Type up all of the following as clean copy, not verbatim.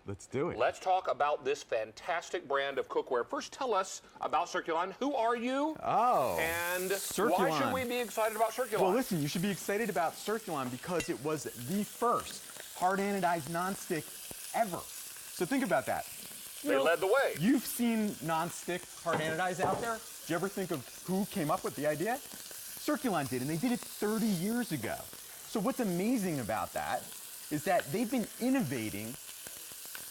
Let's do it. Let's talk about this fantastic brand of cookware. First, tell us about Circulon. Who are you? Oh, and Circulon. Why should we be excited about Circulon? Well, listen, you should be excited about Circulon because it was the first hard anodized nonstick ever. So think about that. They led the way. You've seen nonstick hard anodized out there. Did you ever think of who came up with the idea? Circulon did, and they did it 30 years ago. So what's amazing about that is that they've been innovating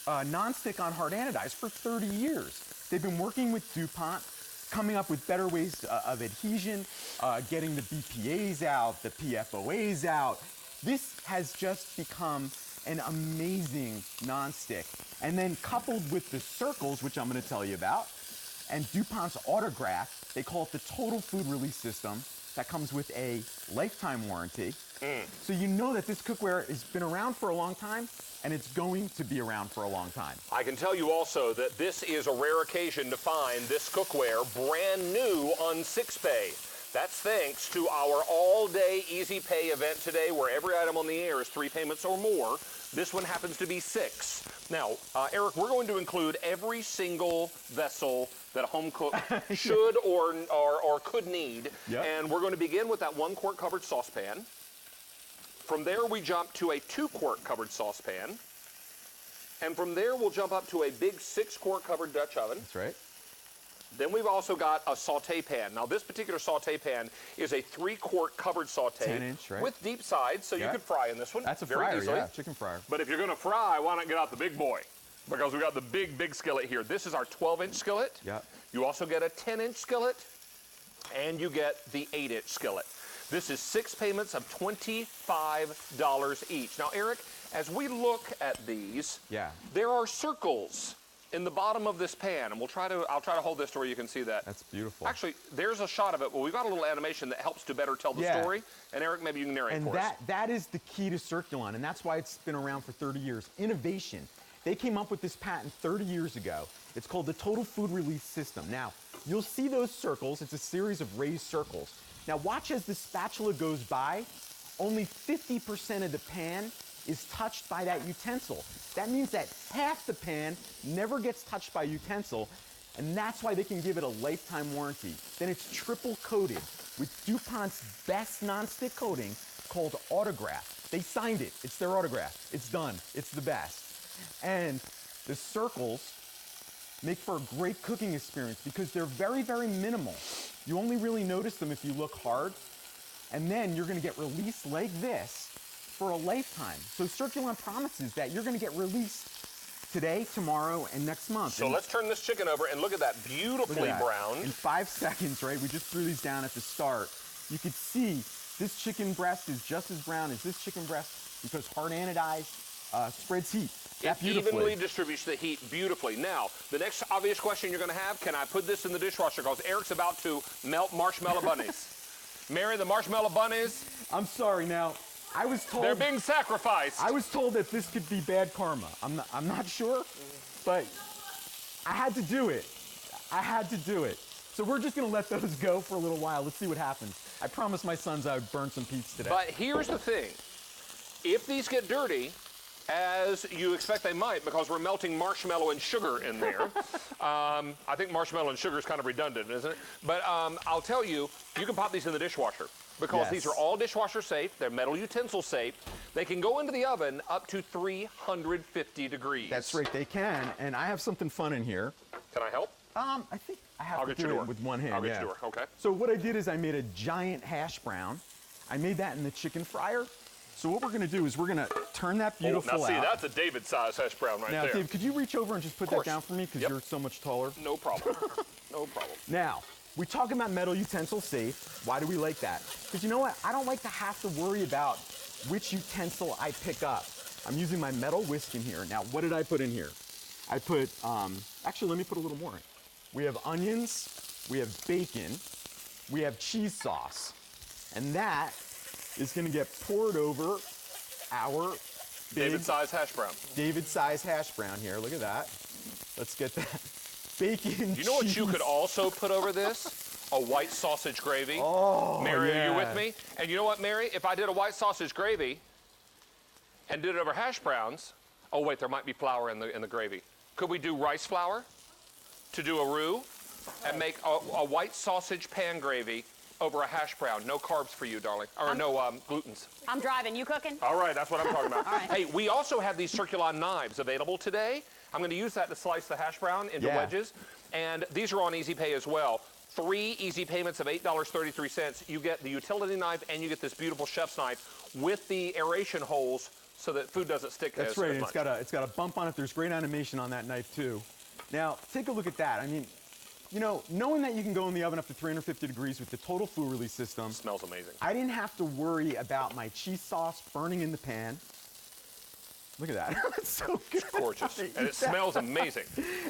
nonstick on hard anodized for 30 years. They've been working with DuPont, coming up with better ways of adhesion, getting the BPAs out, the PFOAs out. This has just become an amazing nonstick. And then coupled with the circles, which I'm going to tell you about, and DuPont's autograph, they call it the Total Food Release System, that comes with a lifetime warranty. So you know that this cookware has been around for a long time, and it's going to be around for a long time. I can tell you also that this is a rare occasion to find this cookware brand new on 6Pay. That's thanks to our all-day Easy Pay event today, where every item on the air is 3 payments or more. This one happens to be 6. Now, Eric, we're going to include every single vessel that a home cook should or could need. Yep. And we're going to begin with that 1-quart covered saucepan. From there, we jump to a 2-quart covered saucepan. And from there, we'll jump up to a big 6-quart covered Dutch oven. That's right. Then we've also got a saute pan. Now, this particular saute pan is a 3-quart covered saute 10-inch, right? with deep sides, so you could fry in this one. That's a very fryer, easily. yeah, chicken fryer. But if you're going to fry, why not get out the big boy? Because we've got the big skillet here. This is our 12-inch skillet. Yeah. You also get a 10-inch skillet, and you get the 8-inch skillet. This is 6 payments of $25 each. Now, Eric, as we look at these, there are circles in the bottom of this pan, and I'll try to hold this to where you can see that. That's beautiful. Actually, there's a shot of it. Well, we've got a little animation that helps to better tell the story. And Eric, maybe you can narrate for us. And that is the key to Circulon, and that's why it's been around for 30 years. Innovation. They came up with this patent 30 years ago. It's called the Total Food Release System. Now, you'll see those circles. It's a series of raised circles. Now, watch as the spatula goes by. Only 50% of the pan is touched by that utensil. That means that half the pan never gets touched by utensil, and that's why they can give it a lifetime warranty. Then it's triple coated with DuPont's best nonstick coating called Autograph. They signed it. It's their autograph. It's done. It's the best. And the circles make for a great cooking experience because they're very, very minimal. You only really notice them if you look hard, and then you're going to get released like this for a lifetime. So Circulon promises that you're going to get released today, tomorrow, and next month. So let's turn this chicken over and look at that beautifully browned. In 5 seconds, right? We just threw these down at the start. You could see this chicken breast is just as brown as this chicken breast because hard anodized spreads heat. It evenly distributes the heat beautifully. Now, the next obvious question you're going to have, can I put this in the dishwasher? Because Eric's about to melt marshmallow bunnies. Mary, the marshmallow bunnies. I'm sorry now. I was told they're being sacrificed. I was told that this could be bad karma. I'm not sure, but I had to do it. I had to do it. So we're just going to let those go for a little while. Let's see what happens. I promised my sons I would burn some pizza today. But here's the thing. If these get dirty, as you expect they might, because we're melting marshmallow and sugar in there. I think marshmallow and sugar is kind of redundant, isn't it? But I'll tell you, you can pop these in the dishwasher because these are all dishwasher safe. They're metal utensil safe. They can go into the oven up to 350 degrees. That's right, they can. And I have something fun in here. Can I help? I think I have to do it with one hand. I'll get your door, okay. So what I did is I made a giant hash brown. I made that in the chicken fryer. So what we're going to do is we're going to turn that beautiful out. Now see, that's a David-sized hash brown right there. Now, Dave, could you reach over and just put that down for me because you're so much taller? No problem. No problem. Now, we talk about metal utensil safe. Why do we like that? Because you know what? I don't like to have to worry about which utensil I pick up. I'm using my metal whisk in here. Now, what did I put in here? I put, actually, let me put a little more in. We have onions, we have bacon, we have cheese sauce, and that is going to get poured over our David-sized hash brown. David-sized hash brown here. Look at that. Let's get that bacon. You know what you could also put over this? A white sausage gravy. Oh, Mary, are you with me? And you know what, Mary? If I did a white sausage gravy and did it over hash browns, Oh wait, there might be flour in the gravy. Could we do rice flour to do a roux and make a white sausage pan gravy over a hash brown? No carbs for you, darling. Or no glutens. I'm driving. You cooking? All right, that's what I'm talking about. All right. Hey, we also have these Circulon knives available today. I'm going to use that to slice the hash brown into wedges. And these are on Easy Pay as well. 3 easy payments of $8.33. You get the utility knife and you get this beautiful chef's knife with the aeration holes so that food doesn't stick That's as right. much. It's got a bump on it. There's great animation on that knife too. Now, take a look at that. I mean, you know, knowing that you can go in the oven up to 350 degrees with the total food release system. Smells amazing. I didn't have to worry about my cheese sauce burning in the pan. Look at that. It's so good. It's gorgeous. And it smells amazing.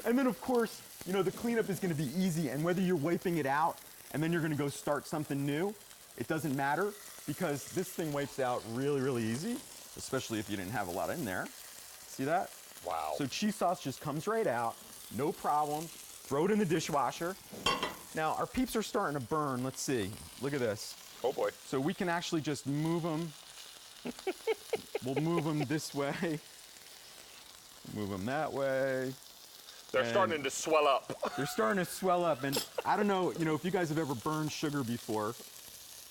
And then, of course, you know, the cleanup is going to be easy. And whether you're wiping it out and then you're going to go start something new, it doesn't matter because this thing wipes out really, really easy, especially if you didn't have a lot in there. See that? Wow. So cheese sauce just comes right out, no problem. Throw it in the dishwasher. Now, our peeps are starting to burn. Let's see. Look at this. Oh, boy. So we can actually just move them. We'll move them this way. Move them that way. They're starting to swell up. They're starting to swell up. And I don't know, you know, if you guys have ever burned sugar before.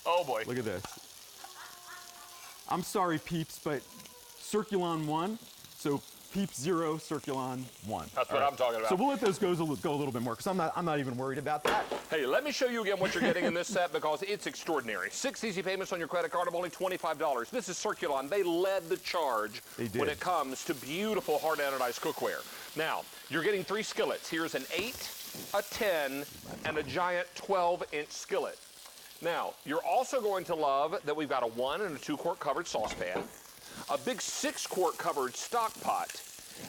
Oh, boy. Look at this. I'm sorry, peeps, but Circulon 1. So Peeps 0, Circulon 1. That's what I'm talking about. So we'll let those go a little bit more because I'm not even worried about that. Hey, let me show you again what you're getting in this set because it's extraordinary. 6 easy payments on your credit card of only $25. This is Circulon. They led the charge when it comes to beautiful hard anodized cookware. Now, you're getting 3 skillets. Here's an 8, a 10, and a giant 12-inch skillet. Now, you're also going to love that we've got a 1 and a 2-quart covered saucepan, a big 6-quart covered stock pot,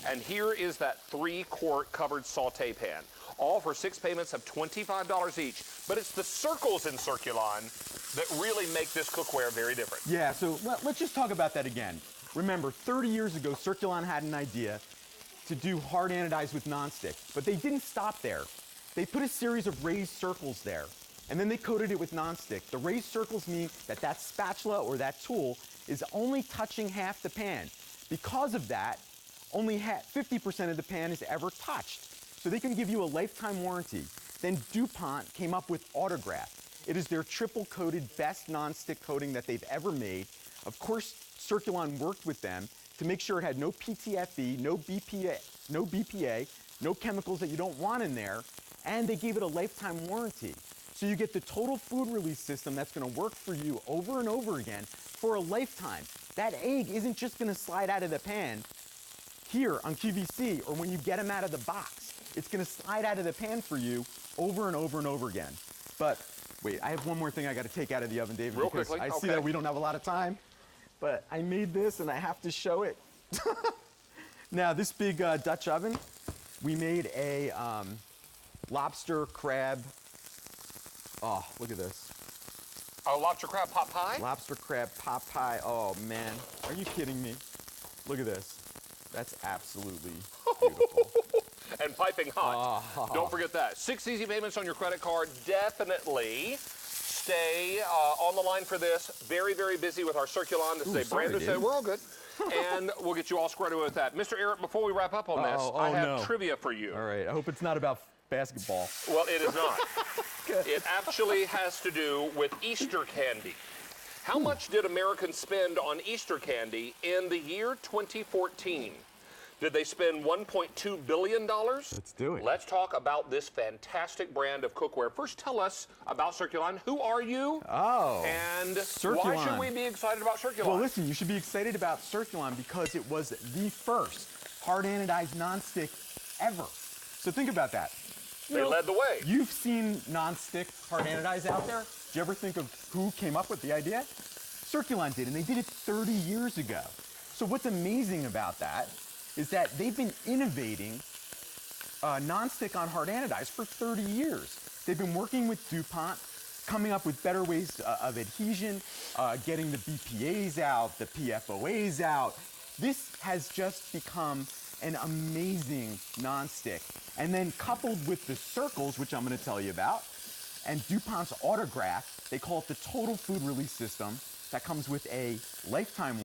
and here is that 3-quart covered saute pan, all for 6 payments of $25 each. But it's the circles in Circulon that really make this cookware very different. Yeah, so let's just talk about that again. Remember, 30 years ago, Circulon had an idea to do hard anodized with nonstick, but they didn't stop there. They put a series of raised circles there, and then they coated it with nonstick. The raised circles mean that that spatula or that tool is only touching half the pan. Because of that, only 50% of the pan is ever touched. So they can give you a lifetime warranty. Then DuPont came up with Autograph. It is their triple-coated best nonstick coating that they've ever made. Of course, Circulon worked with them to make sure it had no PTFE, no BPA, no chemicals that you don't want in there, and they gave it a lifetime warranty. So you get the total food release system that's going to work for you over and over again for a lifetime. That egg isn't just going to slide out of the pan here on QVC or when you get them out of the box. It's going to slide out of the pan for you over and over and over again. But wait, I have one more thing I got to take out of the oven, David, Real because quickly? I see that we don't have a lot of time. But I made this and I have to show it. Now, this big Dutch oven, we made a lobster crab. Oh, look at this. Oh, lobster crab pot pie? Lobster crab pot pie. Oh, man. Are you kidding me? Look at this. That's absolutely beautiful. And piping hot. Don't forget that. 6 easy payments on your credit card. Definitely stay on the line for this. Very, very busy with our Circulon. This is a brand new set. We're all good. And we'll get you all squared away with that. Mr. Eric, before we wrap up on this, I have trivia for you. All right. I hope it's not about basketball. Well, it is not. It actually has to do with Easter candy. How much did Americans spend on Easter candy in the year 2014? Did they spend $1.2 billion? Let's do it. Let's talk about this fantastic brand of cookware. First, tell us about Circulon. Who are you? Oh, and Circulon. Why should we be excited about Circulon? Well, listen, you should be excited about Circulon because it was the first hard anodized nonstick ever. So think about that. They led the way. You've seen nonstick hard anodized out there. Did you ever think of who came up with the idea? Circulon did, and they did it 30 years ago. So what's amazing about that is that they've been innovating nonstick on hard anodized for 30 years. They've been working with DuPont, coming up with better ways of adhesion, getting the BPAs out, the PFOAs out. This has just become an amazing nonstick. And then coupled with the circles, which I'm going to tell you about, and DuPont's Autograph, they call it the total food release system that comes with a lifetime